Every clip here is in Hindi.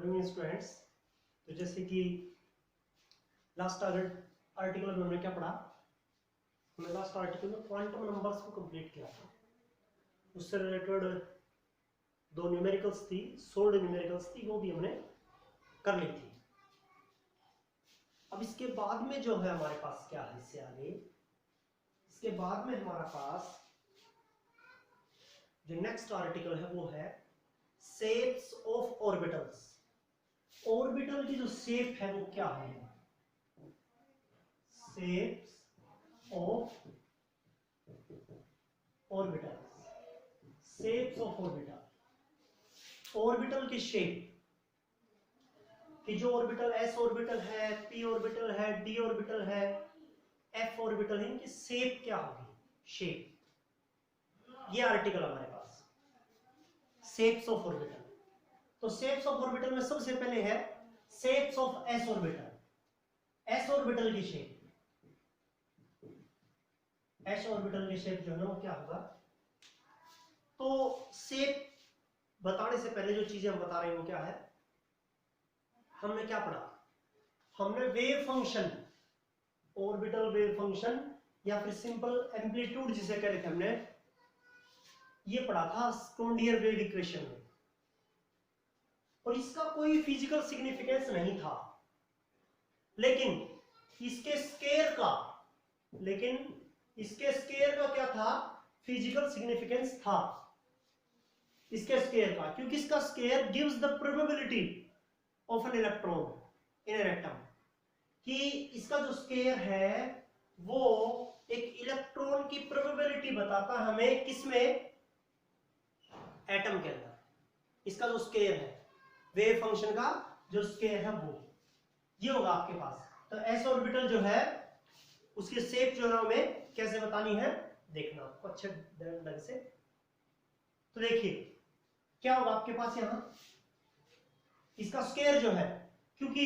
Good evening students. तो जैसे कि लास्ट आर्टिकल में हमने क्या पढ़ा, हमने लास्ट आर्टिकल में क्वांटम नंबर्स को कंप्लीट किया था। उससे रिलेटेड दो न्यूमेरिकल्स थी, सोल्ड न्यूमेरिकल्स थी, वो भी हमने कर ली थी। अब इसके बाद में जो है हमारे पास क्या है, इससे आगे इसके बाद में हमारा पास जो नेक्स्ट आर्टिकल है वो है शेप्स ऑफ ऑर्बिटल्स। ऑर्बिटल की जो शेप है वो क्या है, shapes of orbitals. Shapes of orbital, orbital की शेप कि जो ऑर्बिटल एस ऑर्बिटल है, पी ऑर्बिटल है, डी ऑर्बिटल है, एफ ऑर्बिटल है, इनकी शेप क्या होगी, शेप। ये आर्टिकल हमारे पास शेप्स ऑफ ऑर्बिटल। तो शेप्स ऑफ ऑर्बिटल में सबसे पहले है shapes of S orbital. S orbital की शेप, एस ऑर्बिटल की शेप जो है ना वो क्या होगा। तो शेप बताने से पहले जो चीजें हम बता रहे हैं वो क्या है, हमने क्या पढ़ा, हमने wave function, orbital wave function या फिर सिंपल एम्पलीट्यूड जिसे कह रहे थे हमने, ये पढ़ा था स्क्रोडिंगर वेव इक्वेशन में। और इसका कोई फिजिकल सिग्निफिकेंस नहीं था, लेकिन इसके स्केयर का क्या था, फिजिकल सिग्निफिकेंस था इसके स्केयर का, क्योंकि इसका square gives the probability of an electron in an atom. कि इसका जो स्केयर है वो एक इलेक्ट्रॉन की प्रोबेबिलिटी बताता हमें, किसमें, एटम के अंदर। इसका जो स्केयर है वेव फंक्शन का जो स्केयर है वो ये होगा आपके पास। तो एस ऑर्बिटल जो है उसकी शेप जो है हमें कैसे बतानी है, देखना आपको अच्छे ढंग से। तो देखिए क्या होगा आपके पास, यहां इसका स्केयर जो है, क्योंकि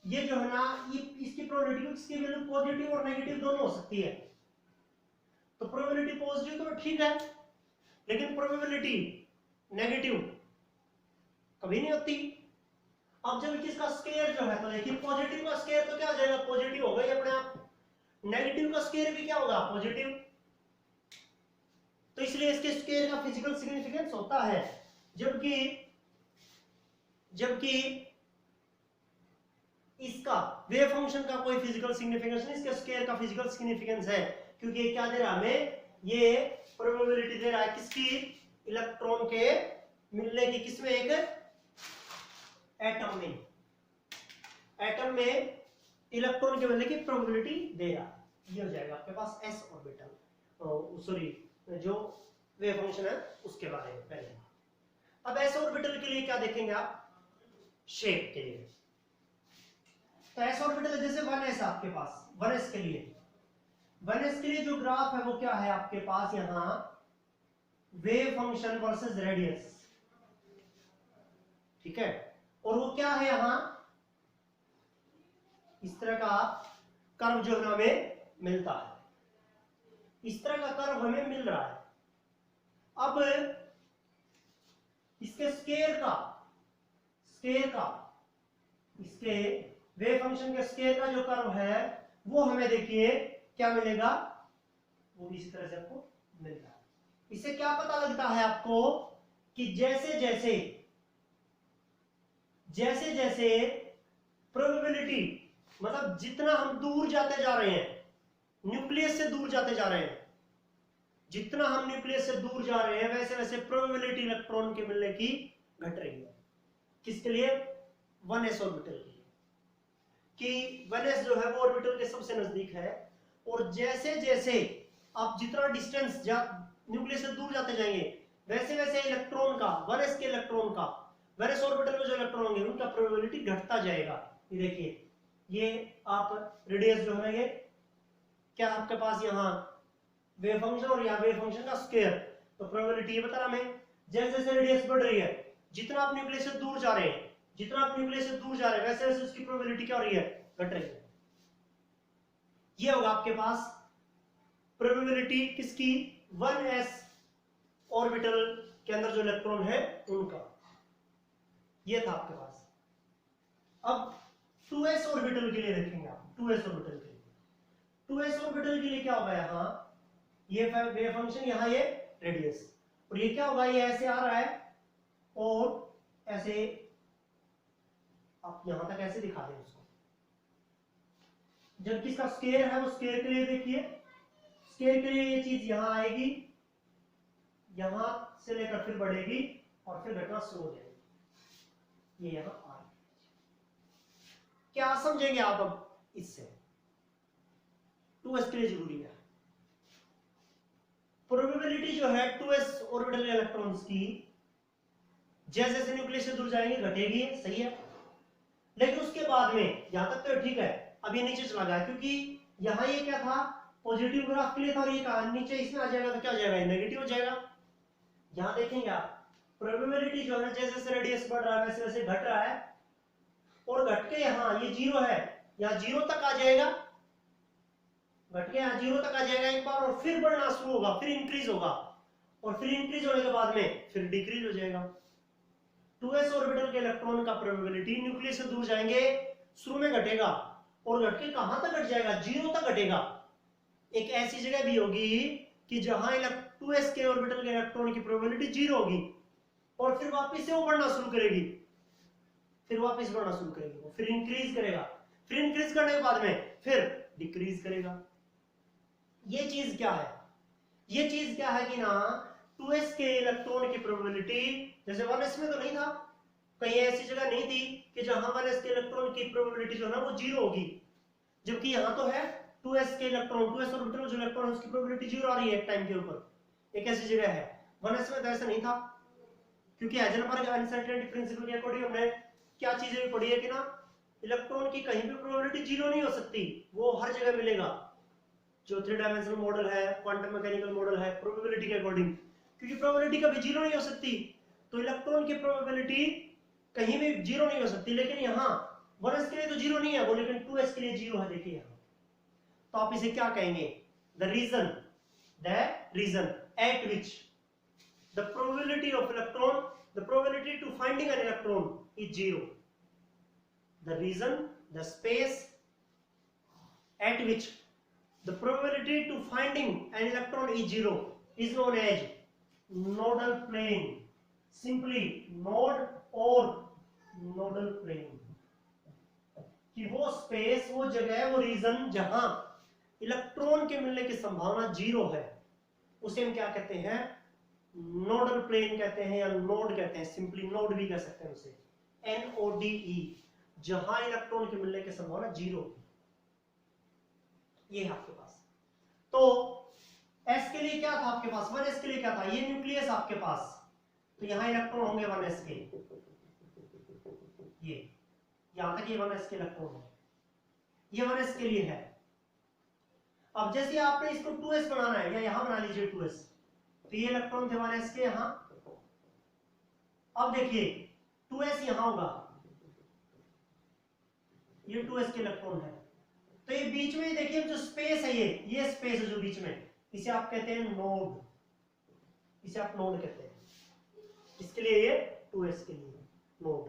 ये जो है ना, ये इसकी प्रोबेबिलिटी, इसकी वैल्यू पॉजिटिव और नेगेटिव दोनों हो सकती है। तो प्रोबेबिलिटी पॉजिटिव तो ठीक है, लेकिन प्रोबेबिलिटी नेगेटिव कभी नहीं होती। अब जब इसका स्केयर जो है, तो देखिए पॉजिटिव का स्केयर तो क्या हो जाएगा, पॉजिटिव होगा ही अपने आप। नेगेटिव का स्केयर भी क्या होगा, पॉजिटिव। तो इसलिए इसके स्केयर का फिजिकल सिग्निफिकेंस होता है, जबकि इसका वेव फंक्शन का कोई फिजिकल सिग्निफिकेंस नहीं, इसके स्केयर का फिजिकल सिग्निफिकेंस है। क्योंकि ये क्या दे रहा है हमें, ये प्रोबेबिलिटी दे रहा है किसकी, इलेक्ट्रॉन के मिलने की, किसमें, एक एटम में। एटम में इलेक्ट्रॉन के मिलने की प्रोबेबिलिटी दे रहा है। ये हो जाएगा आपके पास एस ऑर्बिटल, सॉरी जो वेव फंक्शन है उसके बारे में पहले। अब एस ऑर्बिटल के लिए क्या देखेंगे आप, शेप के लिए। तो एस ऑर्बिटल जैसे 1s आपके पास, 1s के लिए जो ग्राफ है वो क्या है आपके पास, यहां वेव फंक्शन वर्सेस रेडियस, ठीक है। और वो क्या है, यहां इस तरह का कर्व जो हमें मिलता है, इस तरह का कर्व हमें मिल रहा है। अब इसके स्केयर का इसके वेव फंक्शन के स्केयर का जो कर्व है वो हमें देखिए क्या मिलेगा, वो भी इसी तरह से आपको मिलता है। इससे क्या पता लगता है आपको कि जैसे जैसे प्रोबेबिलिटी, मतलब जितना हम दूर जाते जा रहे हैं, न्यूक्लियस से दूर जाते जा रहे हैं, जितना हम न्यूक्लियस से दूर जा रहे हैं वैसे वैसे प्रोबेबिलिटी इलेक्ट्रॉन के मिलने की घट रही है। किसके लिए, 1s ऑर्बिटल के लिए, कि 1s जो है वो ऑर्बिटल के सबसे नजदीक है। और जैसे जैसे आप जितना डिस्टेंस न्यूक्लियस से दूर जाते जाएंगे वैसे वैसे इलेक्ट्रॉन का, 1s के इलेक्ट्रॉन का, 1s ऑर्बिटल में जो इलेक्ट्रॉन होंगे उनका प्रोबेबिलिटी घटता जाएगा। ये देखिए, ये आप रेडियस जो है, ये क्या आपके पास यहाँ वेव फंक्शन और यहाँ वेव फंक्शन का स्क्वायर। तो प्रोबेबिलिटी ये बता रहा हमें, जैसे जैसे रेडियस बढ़ रही है, जितना आप न्यूक्लियस से दूर जा रहे हैं वैसे वैसे उसकी प्रोबेबिलिटी क्या हो रही है, घट रही है। ये होगा आपके पास प्रोबेबिलिटी किसकी, 1s ऑर्बिटल के अंदर जो इलेक्ट्रॉन है उनका। ये था आपके पास। अब 2s ऑर्बिटल के लिए देखेंगे आप, 2s ऑर्बिटल के लिए, 2s ऑर्बिटल के लिए क्या होगा, यहाँ ये वेव फंक्शन, यहाँ ये रेडियस, और ये क्या होगा, ये ऐसे आ रहा है और ऐसे, आप यहां तक ऐसे दिखा दें उसको। जबकि इसका स्केयर है, वो स्केयर के लिए देखिए, स्केयर के लिए ये चीज यहां आएगी, यहां से लेकर फिर बढ़ेगी और फिर घटना शुरू हो जाएगी, ये यहां आ रही। क्या समझेंगे आप अब इससे? 2s के लिए जरूरी है प्रोबेबिलिटी जो है 2s ऑर्बिटल इलेक्ट्रॉन्स की, जैसे जैसे न्यूक्लियस से दूर जाएंगे घटेगी, सही है। लेकिन उसके बाद में यहां तक तो ठीक है, अब ये नीचे चला गया, क्योंकि यहां ये क्या था, पॉजिटिव ग्राफ के लिए था, और ये कहा नीचे इसमें आ जाएगा तो क्या हो जाएगा, नेगेटिव हो जाएगा। यहां देखेंगे आप, प्रोबेबिलिटी जो है जैसे जैसे रेडियस बढ़ रहा है वैसे वैसे घट रहा है, और घट के यहाँ ये 0 है, यहाँ 0 तक आ जाएगा, घट के यहाँ 0 तक आ जाएगा एक बार, और फिर बढ़ना शुरू होगा, फिर इंक्रीज होगा, और फिर इंक्रीज होने के बाद में फिर डिक्रीज हो जाएगा। 2s ऑर्बिटल के इलेक्ट्रॉन का प्रोबेबिलिटी न्यूक्लियस से दूर जाएंगे शुरू में घटेगा, और घट के कहां तक घट जाएगा, 0 तक घटेगा। एक ऐसी जगह भी होगी कि जहां 2s के ऑर्बिटल के इलेक्ट्रॉन की प्रोबेबिलिटी 0 होगी, और फिर वापस से वो बढ़ना शुरू करेगी, फिर वापस बढ़ना शुरू करेगी, वो फिर इंक्रीज करेगा, फिर इंक्रीज करने के बाद में फिर डिक्रीज करेगा। ये चीज क्या है, ये चीज क्या है कि ना 2s के इलेक्ट्रॉन की प्रोबेबिलिटी, जैसे 1s में तो नहीं था, कहीं ऐसी जगह नहीं थी कि जहां 1s के इलेक्ट्रॉन की प्रोबेबिलिटी जो है ना वो 0 होगी, जबकि यहां तो है 2s के इलेक्ट्रॉन, 2s ऑर्बिटल जो इलेक्ट्रॉन उसकी प्रोबेबिलिटी 0 आ रही है एक टाइम के ऊपर, एक ऐसी जगह है। 1s में तो ऐसा नहीं था, क्योंकि हाइजेनबर्ग अनसर्टेनिटी प्रिंसिपल के अकॉर्डिंग हमने क्या चीजें भी पढ़ी है कि ना इलेक्ट्रॉन की कहीं भी प्रोबेबिलिटी 0 नहीं हो सकती, वो हर जगह मिलेगा। जो 3 डायमेंशनल मॉडल है, क्वांटम मैकेनिकल मॉडल है, प्रोबेबिलिटी के अकॉर्डिंग, क्योंकि प्रोबेबिलिटी कभी 0 नहीं हो सकती, तो इलेक्ट्रॉन की प्रोबेबिलिटी कहीं भी 0 नहीं हो सकती। लेकिन यहाँ 1s के लिए तो 0 नहीं है वो, लेकिन 2s के लिए 0 है, देखिए यहाँ। तो आप इसे क्या कहेंगे, the region at which the probability of electron, the probability to finding an electron is 0, the region, the space at which the probability to finding an electron is 0 is known as nodal plane, simply node और nodal plane, कि वो स्पेस, वो जगह, वो रीजन जहां इलेक्ट्रॉन के मिलने की संभावना 0 है, उसे हम क्या कहते हैं, नोडल प्लेन कहते हैं, या नोड कहते हैं, सिंपली नोड भी कह सकते हैं उसे, NODE, जहां इलेक्ट्रॉन के मिलने की संभावना 0। ये है आपके पास। तो s के लिए क्या था आपके पास, 1s के लिए क्या था, ये न्यूक्लियस आपके पास, तो यहां इलेक्ट्रॉन होंगे 1s के, ये यहां तक ये 1s के इलेक्ट्रॉन है, ये 1s के लिए है। अब जैसे आपने इसको 2s बनाना है, या यहां बना लीजिए 2s, तो ये इलेक्ट्रॉन थे 1s के यहां। अब देखिए 2s यहां होगा, ये 2s के इलेक्ट्रॉन है, तो ये बीच में देखिए जो स्पेस है, ये स्पेस है जो बीच में, इसे आप कहते हैं नोड, इसे आप नोड कहते हैं। इसके लिए ये 2s के लिए नोड,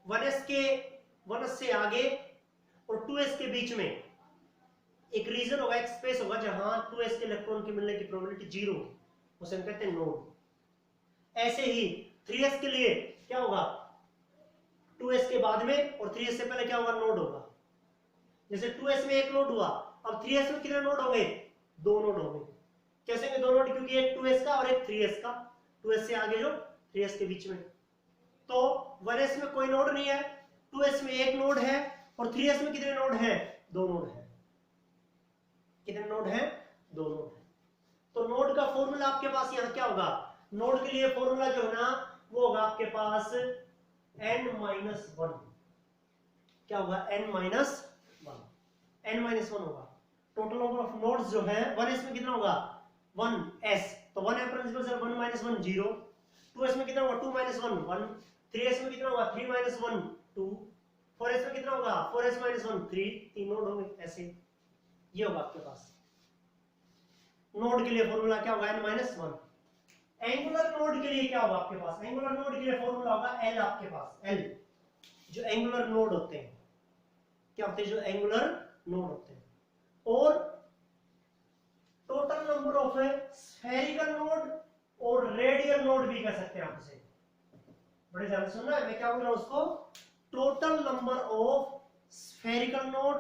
1s से आगे और 2s के बीच में एक रीजन होगा, एक स्पेस होगा जहां 2s के इलेक्ट्रॉन के मिलने की प्रोबेबिलिटी 0, उसे हम कहते हैं नोड। ऐसे ही 3s के लिए क्या होगा, 2s के बाद में और 3s से पहले क्या होगा, नोड होगा। जैसे 2s में एक नोड हुआ, अब 3s में कितने नोड होंगे, 2 नोड होंगे। कैसे में 2 नोड, क्योंकि एक 2s का और एक 3s का, 2s से आगे जो 3s के बीच में, तो 1s में कोई नोड नहीं है, 2s में एक नोड है, और 3s में कितने नोड हैं, 2 नोड है। कितने नोड हैं, 2 नोड है। तो नोड का फॉर्मूला आपके पास यहां क्या होगा, नोड के लिए फॉर्मूला जो है ना वो होगा आपके पास n-1, क्या होगा, n-1 होगा। टोटल नंबर ऑफ नोड्स जो है 1s में कितना होगा, 1s, तो 1 है प्रिंसिपल से 1 - 1 0, 2s में कितना होगा, 2 - 1 1, 3s में कितना होगा, 3 - 1 2, 4s में कितना होगा, 4s - 1 3, 3 नोड होंगे ऐसे। ये होगा आपके पास नोड के लिए फॉर्मूला क्या होगा, n-1, एंगुलर नोड के लिए क्या होगा आपके पास, एंगुलर नोड के लिए फॉर्मूला होगा एल आपके पास, एल जो एंगुलर नोड होते हैं, क्या होते हैं जो एंगुलर नोड होते हैं, और total number of spherical node और रेडियल नोड भी कह सकते हैं आप उसे। बड़े ध्यान से सुनना है मैं क्या बोल रहा हूं उसको, total number of spherical node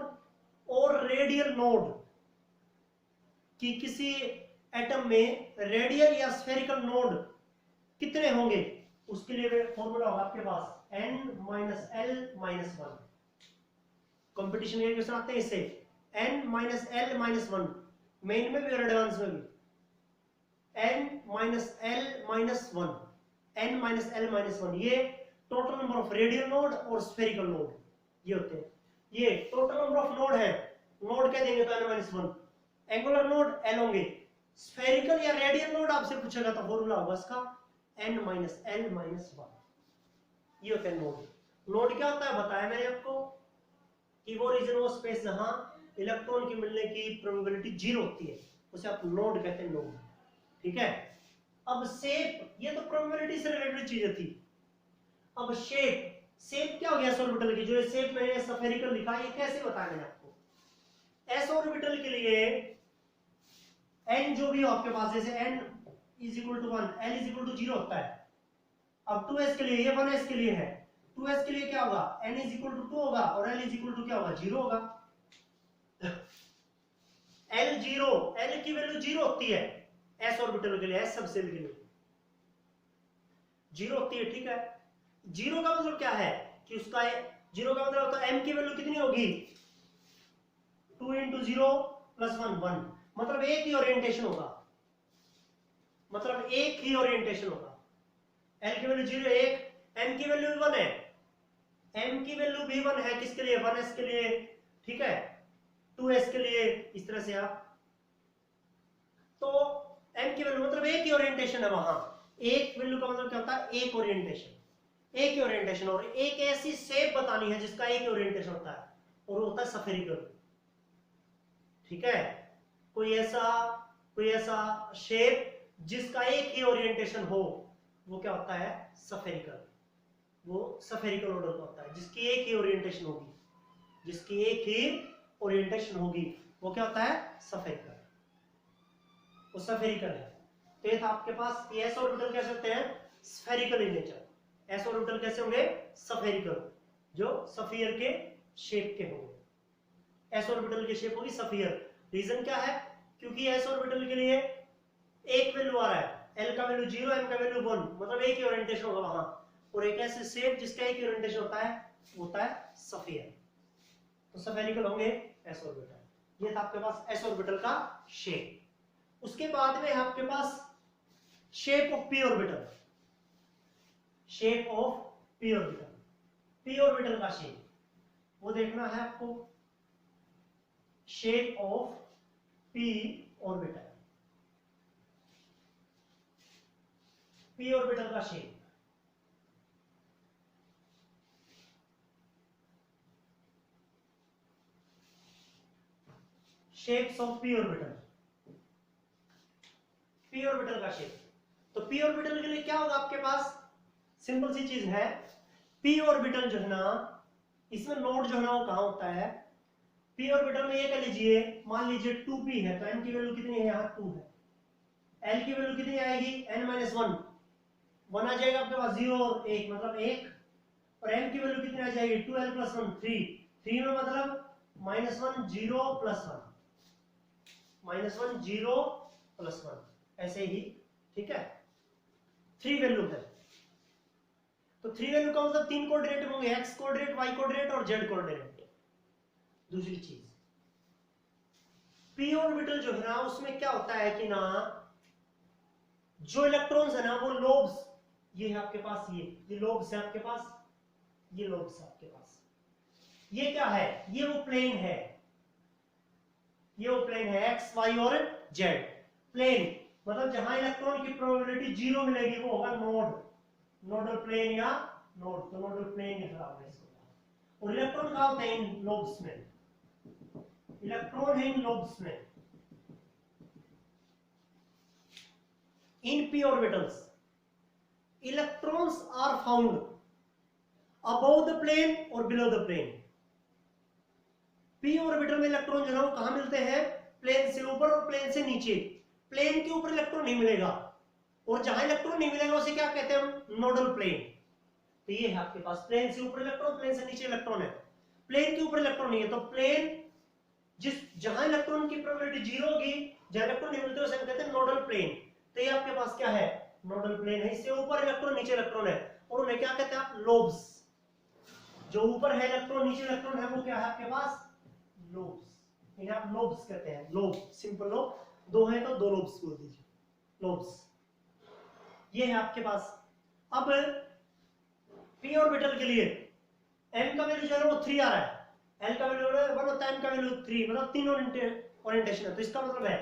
और रेडियल नोड, कि किसी एटम में रेडियल या स्फेरिकल नोड कितने होंगे, उसके लिए फॉर्मूला होगा आपके पास n minus L minus one. Competition के क्वेश्चन आते हैं इससे, n minus L minus one, main में भी और एडवांस में भी, n minus L minus one, n minus L minus one, ये total number of radial node और स्फेरिकल नोड ये होते हैं। ये टोटल नंबर ऑफ नोड है, नोड क्या देंगे तो n minus one, angular node l होंगे, स्फेरिकल या रेडियल नोड आपसे पूछेगा तो फॉर्मूला होगा इसका n minus L minus one. ये होता है नोड। नोड क्या होता है बताया मैंने आपको कि वो रीजन वो स्पेस जहां इलेक्ट्रॉन के मिलने की प्रोबेबिलिटी जीरो होती है, उसे आप नोड कहते हैं, नोड। ठीक है, अब शेप, ये तो प्रोबेबिलिटी से रिलेटेड चीजें थी। अब शेप, शेप क्या हो गया एस ऑर्बिटल की, जो शेप मैंने स्फेरिकल लिखा, ये कैसे बताया मैंने आपको। एस ऑर्बिटल के लिए n जो भी हो आपके पास, जैसे n is equal to 1, l is equal to 0 होता है। अब 2s के लिए, ये 1s के लिए है, 2s के लिए क्या होगा, n इज इक्वल टू 2 होगा और l इज इक्वल टू क्या होगा, 0 होगा। l 0, l की वैल्यू 0 होती है s ऑर्बिटल के लिए, s सबसेल के लिए 0 होती है। ठीक है, 0 का मतलब क्या है कि उसका 0 का मतलब होता है m की वैल्यू कितनी होगी, 2 into 0 plus 1 1, मतलब एक ही ओरिएंटेशन होगा, मतलब एक ही ओरिएंटेशन होगा। l की वैल्यू 0 1, m की वैल्यू 1 है, m की वैल्यू भी 1 है, किसके लिए, 1s के लिए। ठीक है, 2s के लिए, इस तरह से आप, तो m की वैल्यू मतलब एक ही ओरिएंटेशन है वहां। एक वैल्यू का मतलब क्या होता है, एक ओरिएंटेशन, एक ही ओरिएंटेशन, और एक ऐसी शेप बतानी है जिसका एक ही ओरिएंटेशन होता है, और वो होता है स्फेरिकल। ठीक है, कोई ऐसा शेप जिसका एक ही ओरिएंटेशन हो, वो क्या होता है, स्फेरिकल। वो स्फेरिकल ऑर्डर का होता है, जिसकी एक ही ओरिएंटेशन होगी, जिसकी एक ही ओरिएंटेशन होगी, वो क्या होता है, स्फेरिकल। वो स्फेरिकल है। तो ये था आपके पास एस ऑर्बिटल कैसे होते हैं, spherical in nature. S orbital कैसे होंगे, स्फेरिकल, जो स्फीयर के शेप के होंगे। एस ऑर्बिटल की शेप होगी स्फीयर। रीजन क्या है, क्योंकि एस ऑर्बिटल के लिए एक वैल्यू आ रहा है, एल का वैल्यू 0, एम का वैल्यू 1, मतलब एक ही ओरिएंटेशन होगा वहां, और एक ऐसे शेप जिसका एक ही ओरिएंटेशन होता है स्फीयर। तो स्फेरिकल होंगे एस ऑर्बिटल। ये था आपके पास एस ऑर्बिटल का शेप। उसके बाद में आपके पास shape of P orbital, shape of P orbital, P orbital का शेप वो देखना है आपको। Shape of P orbital, P orbital का shape, shapes of P orbital, P orbital का शेप। तो पी ऑर्बिटल के लिए क्या होगा आपके पास, सिंपल सी चीज है, पी ऑर्बिटल जो है ना, इसमें नोड जो है ना वो कहां होता है, पी ऑर्बिटल में ये कह लीजिए, मान लीजिए 2p है, तो n की वैल्यू कितनी है, यहाँ 2 है, l की वैल्यू कितनी आएगी, n माइनस 1, 1 आ जाएगा आपके पास, 0 और 1 मतलब 1, और m की वैल्यू कितनी आ जाएगी, 2l प्लस 1 3, 3 में मतलब -1 0 प्लस 1, -1 0 प्लस 1, ऐसे ही। ठीक है, 3 वैल्यू है, तो 3 वैल्यू का मतलब 3 कोऑर्डिनेट होंगे, x कोऑर्डिनेट, y कोऑर्डिनेट और z कोऑर्डिनेट। दूसरी चीज, पी ऑर्बिटल जो है ना, उसमें क्या होता है कि ना, जो इलेक्ट्रॉन्स है ना वो लोब्स, ये है आपके पास, ये लोब्स है आपके पास, ये लोब्स है आपके पास, ये क्या है, ये वो प्लेन है, ये वो प्लेन है एक्स वाई और जेड। प्लेन मतलब जहां इलेक्ट्रॉन की प्रोबेबिलिटी 0 मिलेगी वो होगा नोड, नोडल प्लेन या नोड, तो नोडल प्लेन लिखा होगा इसको। और इलेक्ट्रॉन कहां होते हैं, इन लोब्स में, इलेक्ट्रॉन है इन लोब्स में। इन p orbitals electrons are found above the plane or below the plane। p orbital में इलेक्ट्रॉन जो है वो कहां मिलते हैं, प्लेन से ऊपर और प्लेन से नीचे। प्लेन के ऊपर इलेक्ट्रॉन नहीं मिलेगा, और जहां इलेक्ट्रॉन नहीं मिलेगा उसे क्या कहते हैं हम, नोडल प्लेन। तो ये है आपके पास प्लेन से ऊपर इलेक्ट्रॉन, प्लेन से नीचे इलेक्ट्रॉन है। प्लेन के ऊपर इलेक्ट्रॉन नहीं है, तो प्लेन जहां इलेक्ट्रॉन की प्रोबेबिलिटी जीरो होगी, जहां इलेक्ट्रॉन नहीं मिलते उसे हम कहते हैं नोडल प्लेन। तो ये आपके पास क्या है, नोडल प्लेन है। इससे ऊपर इलेक्ट्रॉन नीचे इलेक्ट्रॉन है, और उन्हें क्या कहते हैं आप, लोब्स। जो ऊपर है इलेक्ट्रॉन नीचे इलेक्ट्रॉन है, वो क्या है आपके पास, लोब्स। इन्हें आप लोब्स कहते हैं, लोब, सिंपल लोब। दो है तो दो लोब्स बोल दीजिए, लोब्स। ये है आपके पास। अब p ऑर्बिटल के लिए m का वैल्यू जो है वो 3 आ रहा है, l का वैल्यू 1 होता है, m का वैल्यू 3, मतलब तीन ओरिएंटेशन है। तो इसका मतलब है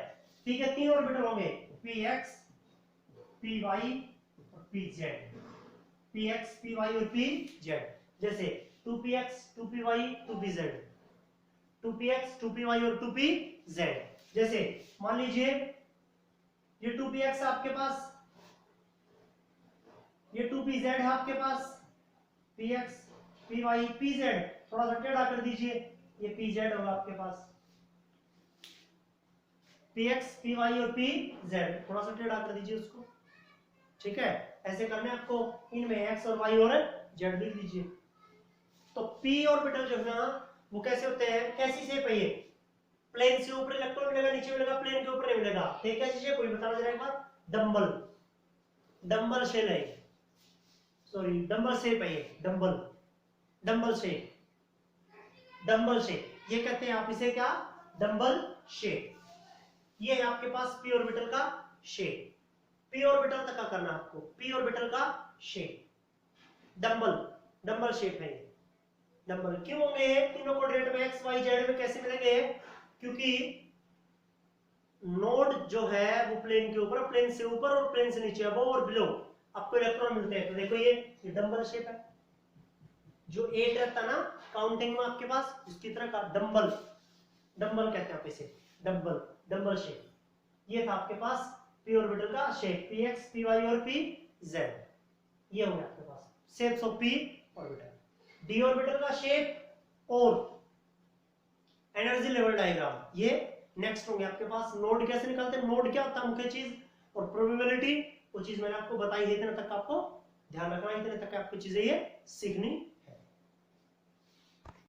ठीक है, तीन ऑर्बिटल होंगे, px py और pz, px py और pz। जैसे 2px 2py 2pz, 2px 2py और 2pz। जैसे मान लीजिए ये 2px आपके पास, ये 2pz है आपके पास, px py pz, थोड़ा सा टेढ़ा कर दीजिए, ये pz होगा आपके पास, px py और pz, थोड़ा सा टेढ़ा कर दीजिए उसको, ठीक है। ऐसे करने आपको, इनमें x और y और z लिख दीजिए। तो p ऑर्बिटल जो है ना वो कैसे होते हैं, कैसी शेप है ये, प्लेन से ऊपर इलेक्ट्रॉन मिलेगा, नीचे मिलेगा, प्लेन के ऊपर नहीं मिलेगा। ठीक है, कैसी शेप हुई बताना जरा एक बार, डंबल, डंबल शेल है, सॉरी डंबल शेप है ये, dumbbell, dumbbell shape, dumbbell shape, ये कहते हैं आप इसे क्या, डंबल शेप। ये है आपके पास p ऑर्बिटल का शेप। p ऑर्बिटल तक का करना आपको, p ऑर्बिटल का शेप, डंबल, डंबल शेप है ये, डंबल। क्यों होंगे तीनों कोऑर्डिनेट में x y z में कैसे मिलेंगे, क्योंकि नोड जो है वो प्लेन के ऊपर, प्लेन से ऊपर और प्लेन से नीचे, अबव और बिलो आपको इलेक्ट्रॉन मिलते हैं। तो देखो ये डंबल शेप है, जो 8 रहता ना काउंटिंग में आपके पास, इसकी तरह का डंबल, डंबल कहते हैं आप इसे, डंबल, डंबल शेप। ये था आपके पास p ऑर्बिटल का शेप, px py और pz, ये होंगे आपके पास shapes of p orbital. d orbital का शेप और एनर्जी लेवल डायग्राम, ये नेक्स्ट होंगे आपके पास। नोड कैसे निकालते हैं, नोड क्या होता है मुख्य चीज, और प्रोबेबिलिटी, वो चीज मैंने आपको बताई है, इतने तक आपको ध्यान रखना, इतने तक आपको चीजें ये सीखनी